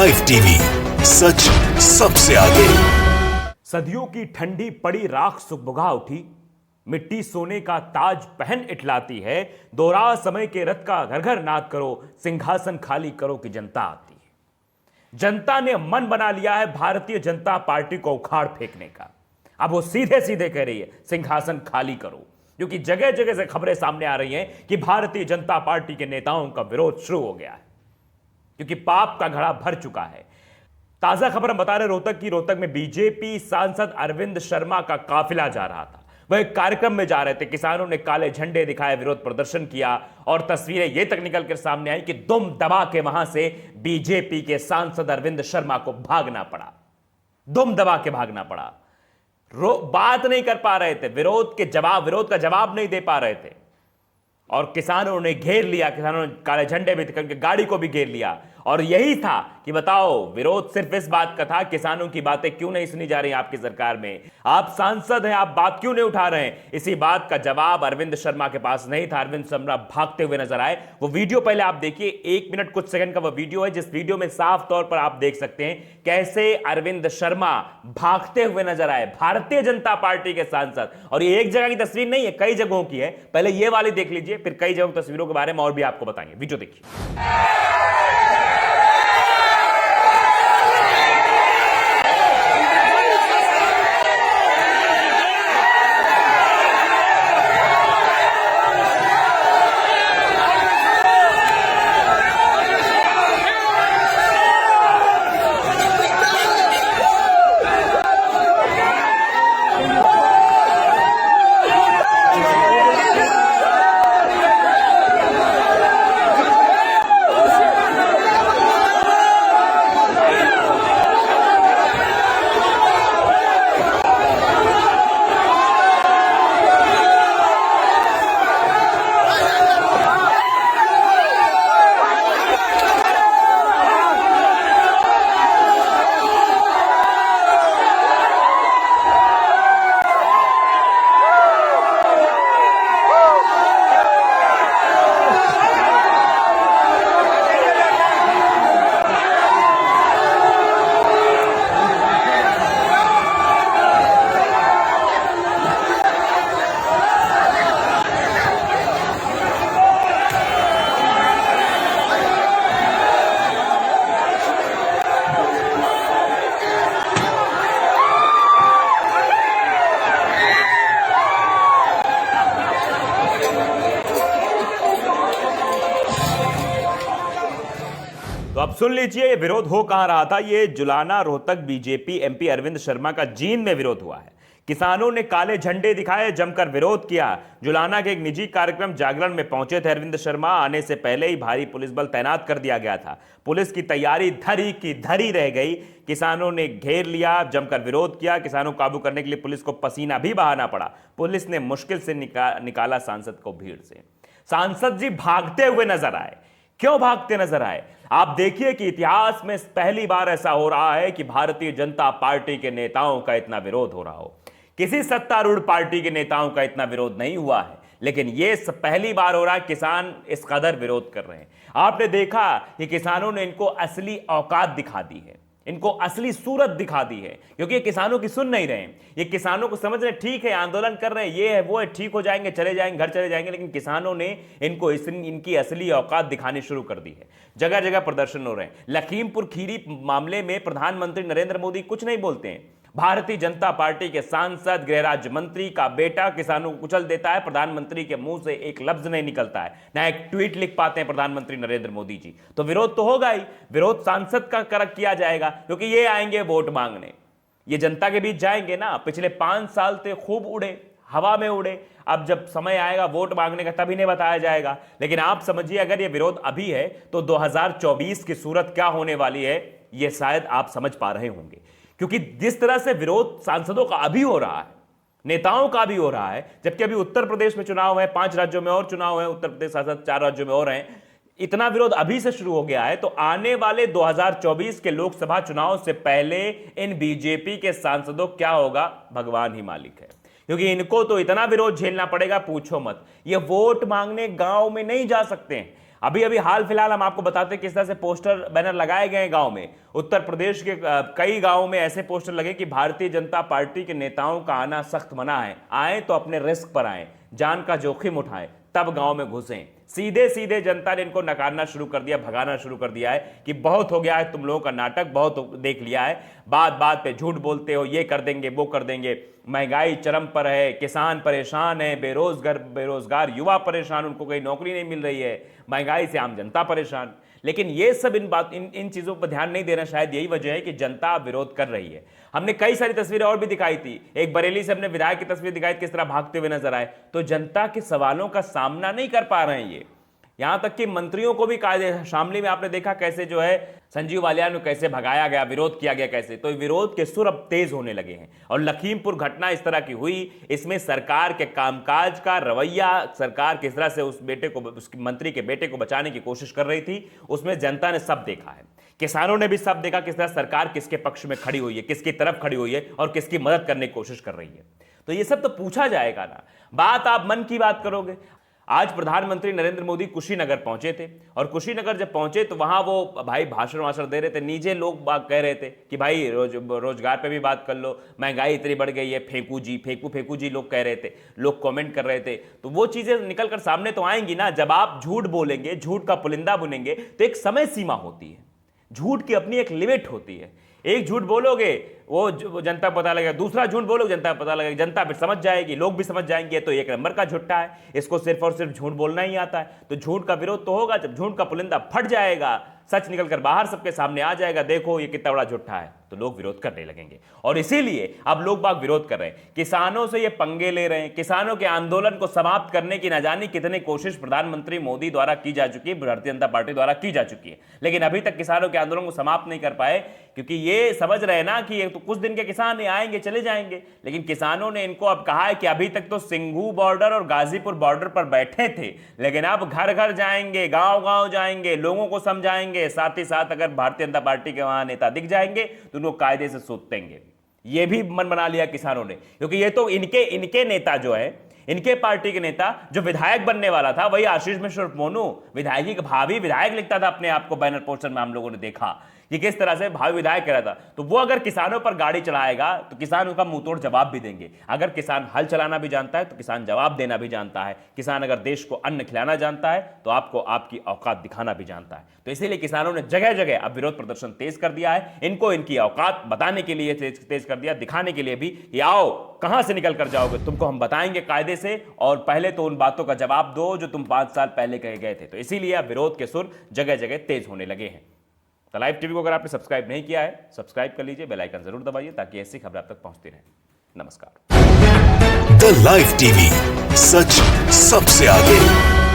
Live TV, सच सबसे आगे। सदियों की ठंडी पड़ी राख सुगबुगा उठी, मिट्टी सोने का ताज पहन इठलाती है। दोहरा समय के रथ का घर घर नाद करो, सिंहासन खाली करो कि जनता आती है। जनता ने मन बना लिया है भारतीय जनता पार्टी को उखाड़ फेंकने का। अब वो सीधे सीधे कह रही है सिंहासन खाली करो, क्योंकि जगह जगह से खबरें सामने आ रही हैं कि भारतीय जनता पार्टी के नेताओं का विरोध शुरू हो गया है, क्योंकि पाप का घड़ा भर चुका है। ताजा खबर हम बता रहे रोहतक की। रोहतक में बीजेपी सांसद अरविंद शर्मा का काफिला जा रहा था। वह एक कार्यक्रम में जा रहे थे। किसानों ने काले झंडे दिखाए, विरोध प्रदर्शन किया और तस्वीरें ये तक निकल कर सामने आई कि दुम दबा के वहां से बीजेपी के सांसद अरविंद शर्मा को भागना पड़ा। दुम दबा के भागना पड़ा। बात नहीं कर पा रहे थे, विरोध का जवाब नहीं दे पा रहे थे और किसानों ने घेर लिया। किसानों ने काले झंडे भी करके गाड़ी को भी घेर लिया। और यही था कि बताओ, विरोध सिर्फ इस बात का था, किसानों की बातें क्यों नहीं सुनी जा रही आपकी सरकार में? आप सांसद हैं, आप बात क्यों नहीं उठा रहे हैं? इसी बात का जवाब अरविंद शर्मा के पास नहीं था। अरविंद शर्मा भागते हुए नजर आए। वो वीडियो पहले आप देखिए, 1 मिनट कुछ सेकंड का वो वीडियो है, जिस वीडियो में साफ तौर पर आप देख सकते हैं कैसे अरविंद शर्मा भागते हुए नजर आए, भारतीय जनता पार्टी के सांसद। और ये एक जगह की तस्वीर नहीं है, कई जगहों की है। पहले ये वाली देख लीजिए, फिर कई जगहों की तस्वीरों के बारे में और भी आपको बताएंगे। वीडियो देखिए। तो अब सुन लीजिए ये विरोध हो कहां रहा था। ये जुलाना रोहतक बीजेपी एमपी अरविंद शर्मा का जींद में विरोध हुआ है। किसानों ने काले झंडे दिखाए, जमकर विरोध किया। जुलाना के एक निजी कार्यक्रम जागरण में पहुंचे थे अरविंद शर्मा। आने से पहले ही भारी पुलिस बल तैनात कर दिया गया था। पुलिस की तैयारी धरी की धरी रह गई। किसानों ने घेर लिया, जमकर विरोध किया। किसानों को काबू करने के लिए पुलिस को पसीना भी बहाना पड़ा। पुलिस ने मुश्किल से निकाला सांसद को भीड़ से। सांसद जी भागते हुए नजर आए। क्यों भागते नजर आए? आप देखिए कि इतिहास में पहली बार ऐसा हो रहा है कि भारतीय जनता पार्टी के नेताओं का इतना विरोध हो रहा हो। किसी सत्तारूढ़ पार्टी के नेताओं का इतना विरोध नहीं हुआ है, लेकिन यह पहली बार हो रहा है। किसान इस कदर विरोध कर रहे हैं। आपने देखा कि किसानों ने इनको असली औकात दिखा दी है, इनको असली सूरत दिखा दी है, क्योंकि ये किसानों की सुन नहीं रहे हैं। ये किसानों को समझ रहे हैं, ठीक है आंदोलन कर रहे हैं, ये है वो है, ठीक हो जाएंगे, चले जाएंगे, घर चले जाएंगे। लेकिन किसानों ने इनको इनकी असली औकात दिखानी शुरू कर दी है। जगह जगह प्रदर्शन हो रहे हैं। लखीमपुर खीरी मामले में प्रधानमंत्री नरेंद्र मोदी कुछ नहीं बोलते हैं। भारतीय जनता पार्टी के सांसद, गृह राज्य मंत्री का बेटा किसानों को कुचल देता है। प्रधानमंत्री के मुंह से एक लफ्ज नहीं निकलता है, ना एक ट्वीट लिख पाते हैं प्रधानमंत्री नरेंद्र मोदी जी। तो विरोध तो होगा ही, विरोध सांसद का किया जाएगा, क्योंकि ये आएंगे वोट मांगने, ये जनता के बीच जाएंगे ना। पिछले 5 साल से खूब उड़े, हवा में उड़े। अब जब समय आएगा वोट मांगने का, तभी नहीं बताया जाएगा। लेकिन आप समझिए, अगर ये विरोध अभी है तो 2024 की सूरत क्या होने वाली है, ये शायद आप समझ पा रहे होंगे। क्योंकि जिस तरह से विरोध सांसदों का अभी हो रहा है, नेताओं का भी हो रहा है, जबकि अभी उत्तर प्रदेश में चुनाव है, 5 राज्यों में और चुनाव है, उत्तर प्रदेश सांसद 4 राज्यों में और हैं, इतना विरोध अभी से शुरू हो गया है, तो आने वाले 2024 के लोकसभा चुनाव से पहले इन बीजेपी के सांसदों क्या होगा, भगवान ही मालिक है। क्योंकि इनको तो इतना विरोध झेलना पड़ेगा, पूछो मत। ये वोट मांगने गांव में नहीं जा सकते हैं। अभी अभी हाल फिलहाल हम आपको बताते हैं किस तरह से पोस्टर बैनर लगाए गए गांव में। उत्तर प्रदेश के कई गांवों में ऐसे पोस्टर लगे कि भारतीय जनता पार्टी के नेताओं का आना सख्त मना है, आए तो अपने रिस्क पर आए, जान का जोखिम उठाएं, तब गांव में घुसें। सीधे सीधे जनता ने इनको नकारना शुरू कर दिया, भगाना शुरू कर दिया है कि बहुत हो गया है तुम लोगों का नाटक, बहुत देख लिया है, बात बात पे झूठ बोलते हो, ये कर देंगे वो कर देंगे, महंगाई चरम पर है, किसान परेशान है, बेरोजगार युवा परेशान, उनको कहीं नौकरी नहीं मिल रही है, महंगाई से आम जनता परेशान। लेकिन ये सब इन चीजों पर ध्यान नहीं देना, शायद यही वजह है कि जनता विरोध कर रही है। हमने कई सारी तस्वीरें और भी दिखाई थी, एक बरेली से हमने विधायक की तस्वीर दिखाई किस तरह भागते हुए नजर आए। तो जनता के सवालों का सामना नहीं कर पा रहे हैं ये, यहां तक कि मंत्रियों को भी कायदे, शामली में आपने देखा कैसे जो है संजीव बालियान को कैसे भगाया गया, विरोध किया गया कैसे। तो विरोध के सुर अब तेज होने लगे हैं। और लखीमपुर घटना इस तरह की हुई, इसमें सरकार के कामकाज का रवैया, सरकार किस तरह से उस बेटे को, उस मंत्री के बेटे को बचाने की कोशिश कर रही थी, उसमें जनता ने सब देखा है। किसानों ने भी सब देखा किस तरह सरकार किसके पक्ष में खड़ी हुई है, किसकी तरफ खड़ी हुई है और किसकी मदद करने की कोशिश कर रही है। तो ये सब तो पूछा जाएगा ना, बात आप मन की बात करोगे। आज प्रधानमंत्री नरेंद्र मोदी कुशीनगर पहुंचे थे और कुशीनगर जब पहुंचे तो वहां वो भाई भाषण वाषण दे रहे थे, नीचे लोग बात कह रहे थे कि भाई रोजगार पे भी बात कर लो, महंगाई इतनी बढ़ गई है, फेंकू जी लोग कह रहे थे, लोग कमेंट कर रहे थे। तो वो चीजें निकल कर सामने तो आएंगी ना, जब आप झूठ बोलेंगे, झूठ का पुलिंदा बुनेंगे तो एक समय सीमा होती है, झूठ की अपनी एक लिमिट होती है। एक झूठ बोलोगे वो जनता पता लगेगा, दूसरा झूठ बोलोगे जनता पता लगेगा, जनता फिर समझ जाएगी, लोग भी समझ जाएंगे तो एक नंबर का झूठा है, इसको सिर्फ और सिर्फ झूठ बोलना ही आता है। तो झूठ का विरोध तो होगा, जब झूठ का पुलिंदा फट जाएगा, सच निकलकर बाहर सबके सामने आ जाएगा, देखो ये कितना बड़ा झूठा है, तो लोग विरोध करने लगेंगे। और इसीलिए अब लोग बाग विरोध कर रहे हैं, किसानों से ये पंगे ले रहे हैं, किसानों के आंदोलन को समाप्त करने की न जाने कितनी कोशिश प्रधानमंत्री मोदी द्वारा की जा चुकी है, भारतीय जनता पार्टी द्वारा की जा चुकी है, लेकिन अभी तक किसानों के आंदोलन को समाप्त नहीं कर पाए, क्योंकि ये समझ रहे ना कि ये तो कुछ दिन के किसान आएंगे चले जाएंगे। लेकिन किसानों ने इनको अब कहा है कि अभी तक तो सिंघू बॉर्डर और गाजीपुर बॉर्डर पर बैठे थे, लेकिन अब घर घर जाएंगे, गांव गांव जाएंगे, लोगों को समझाएंगे, साथ ही साथ अगर भारतीय जनता पार्टी के वहां नेता दिख जाएंगे तो उनको कायदे से सूतेंगे। ये भी मन बना लिया किसानों ने, क्योंकि ये तो इनके नेता जो है, इनके पार्टी के नेता जो विधायक बनने वाला था, वही आशीष मिश्र मोनू, विधायक की भाभी विधायक लिखता था अपने आप को बैनर पोस्टर में, हम लोगों ने देखा कि किस तरह से भावी विधायक कह रहा था। तो वो अगर किसानों पर गाड़ी चलाएगा तो किसान उसका मुंह तोड़ जवाब भी देंगे। अगर किसान हल चलाना भी जानता है तो किसान जवाब देना भी जानता है। किसान अगर देश को अन्न खिलाना जानता है तो आपको आपकी औकात दिखाना भी जानता है। तो इसीलिए किसानों ने जगह जगह अब विरोध प्रदर्शन तेज कर दिया है, इनको इनकी औकात बताने के लिए तेज कर दिया, दिखाने के लिए भी कि आओ कहां से निकल कर जाओगे, तुमको हम बताएंगे कायदे से, और पहले तो उन बातों का जवाब दो जो तुम 5 साल पहले कहे गए थे। तो इसीलिए अब विरोध के सुर जगह जगह तेज होने लगे हैं। द लाइव टीवी को अगर आपने सब्सक्राइब नहीं किया है, सब्सक्राइब कर लीजिए, बेल आइकन जरूर दबाइए ताकि ऐसी खबर आप तक पहुंचती रहे। नमस्कार। द लाइव टीवी, सच सबसे आगे।